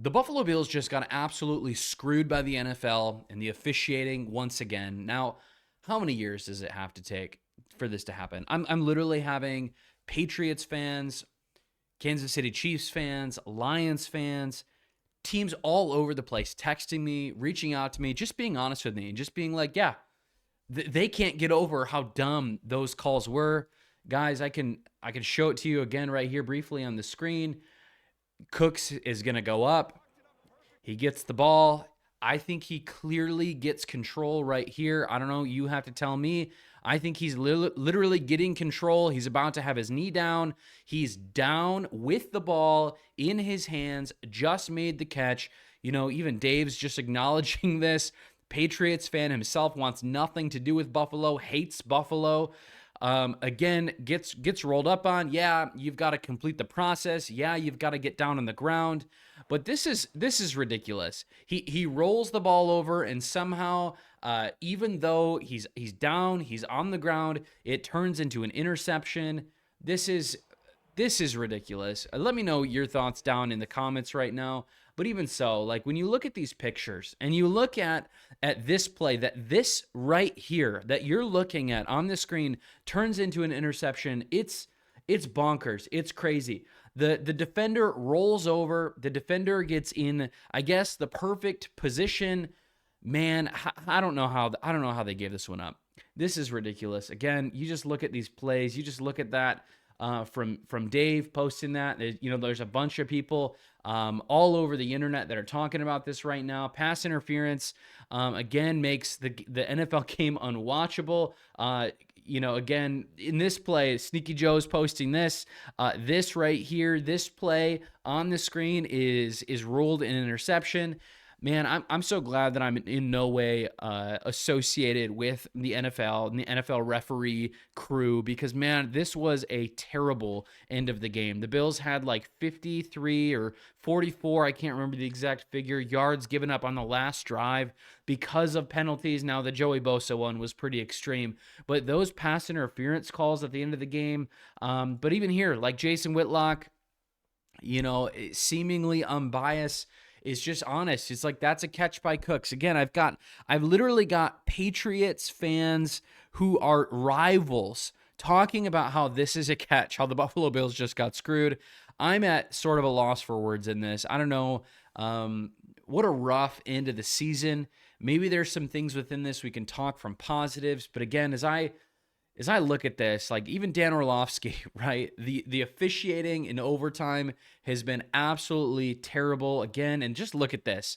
The Buffalo Bills just got absolutely screwed by the NFL and the officiating once again. Now, how many years does it have to take for this to happen? I'm literally having Patriots fans, Kansas City Chiefs fans, Lions fans, teams all over the place texting me, reaching out to me, just being honest with me, and just being like, yeah, they can't get over how dumb those calls were. Guys, I can show it to you again right here briefly on the screen. Cooks is going to go up. He gets the ball. I think he clearly gets control right here. I don't know. You have to tell me. I think he's literally getting control. He's about to have his knee down. He's down with the ball in his hands, just made the catch. You know, even Dave's just acknowledging this. Patriots fan himself wants nothing to do with Buffalo, hates Buffalo. Again, gets rolled up on. Yeah, you've got to complete the process. Yeah, you've got to get down on the ground. But this is ridiculous. He rolls the ball over, and somehow, even though he's down, he's on the ground, it turns into an interception. This is ridiculous. Let me know your thoughts down in the comments right now. But even so, like when you look at these pictures and you look at this play, that this right here that you're looking at on the screen turns into an interception, it's bonkers. It's crazy. The defender rolls over, the defender gets in, I guess, the perfect position. Man, I don't know how they gave this one up. This is ridiculous. Again, you just look at these plays, you just look at that. From Dave posting that. There's a bunch of people all over the internet that are talking about this right now. Pass interference, again, makes the NFL game unwatchable. Again, in this play, Sneaky Joe's posting this. This right here, this play on the screen is ruled an interception. Man, I'm so glad that I'm in no way associated with the NFL and the NFL referee crew, because, man, this was a terrible end of the game. The Bills had like 53 or 44, I can't remember the exact figure, yards given up on the last drive because of penalties. Now, the Joey Bosa one was pretty extreme, but those pass interference calls at the end of the game, but even here, like Jason Whitlock, seemingly unbiased, is just honest. It's like, that's a catch by Cooks. Again, I've literally got Patriots fans who are rivals talking about how this is a catch, how the Buffalo Bills just got screwed. I'm at sort of a loss for words in this. I don't know. What a rough end of the season. Maybe there's some things within this we can talk from positives, but again, as I look at this, like even Dan Orlovsky, right? The officiating in overtime has been absolutely terrible again. And just look at this.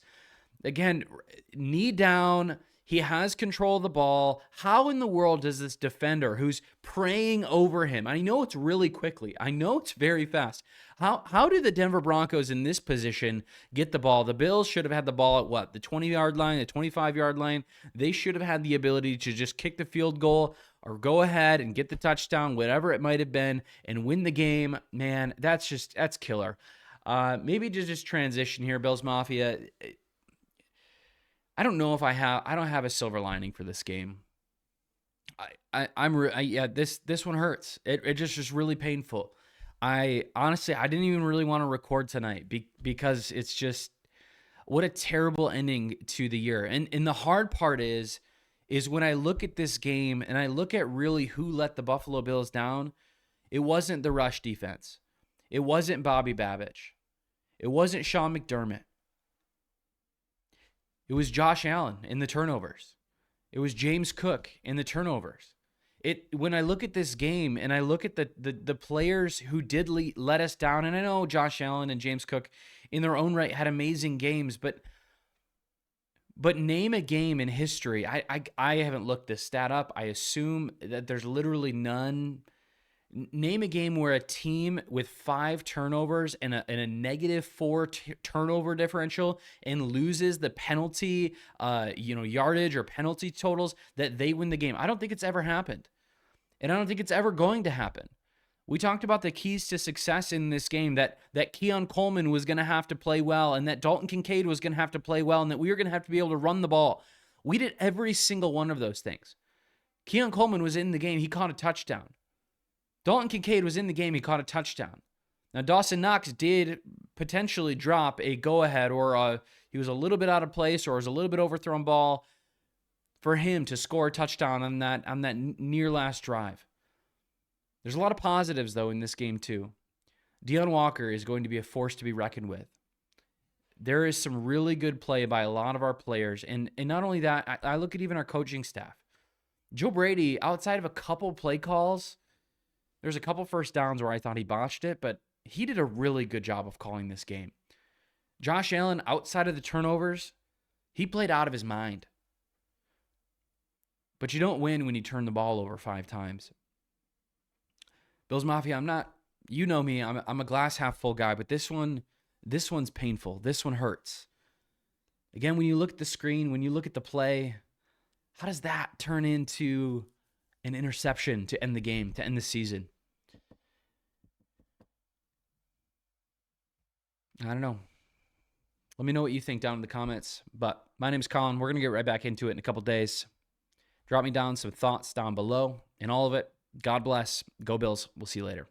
Again, knee down, he has control of the ball. How in the world does this defender who's praying over him, I know it's really quickly, I know it's very fast, how do the Denver Broncos in this position get the ball? The Bills should have had the ball at what? The 20-yard line, the 25-yard line. They should have had the ability to just kick the field goal or go ahead and get the touchdown, whatever it might have been, and win the game. Man, that's killer. Maybe to just transition here, Bills Mafia. I don't know if I don't have a silver lining for this game. This one hurts. It just is really painful. I honestly didn't even really want to record tonight because it's just, what a terrible ending to the year. And the hard part is when I look at this game and I look at really who let the Buffalo Bills down, it wasn't the rush defense. It wasn't Bobby Babich. It wasn't Sean McDermott. It was Josh Allen in the turnovers. It was James Cook in the turnovers. When I look at this game and I look at the players who did let us down, and I know Josh Allen and James Cook in their own right had amazing games, but name a game in history. I haven't looked this stat up. I assume that there's literally none. Name a game where a team with 5 turnovers and a -4 turnover differential and loses the penalty, yardage or penalty totals, that they win the game. I don't think it's ever happened. And I don't think it's ever going to happen. We talked about the keys to success in this game, that Keon Coleman was going to have to play well, and that Dalton Kincaid was going to have to play well, and that we were going to have to be able to run the ball. We did every single one of those things. Keon Coleman was in the game. He caught a touchdown. Dalton Kincaid was in the game. He caught a touchdown. Now, Dawson Knox did potentially drop a go-ahead, or he was a little bit out of place, or was a little bit overthrown ball for him to score a touchdown on that near last drive. There's a lot of positives, though, in this game, too. Deion Walker is going to be a force to be reckoned with. There is some really good play by a lot of our players. And not only that, I look at even our coaching staff. Joe Brady, outside of a couple play calls, there's a couple first downs where I thought he botched it, but he did a really good job of calling this game. Josh Allen, outside of the turnovers, he played out of his mind. But you don't win when you turn the ball over 5 times. Bills Mafia, I'm not, you know me, I'm a glass half full guy, but this one's painful. This one hurts. Again, when you look at the screen, when you look at the play, how does that turn into an interception to end the game, to end the season? I don't know. Let me know what you think down in the comments. But my name is Collin. We're going to get right back into it in a couple days. Drop me down some thoughts down below. And all of it, God bless. Go Bills. We'll see you later.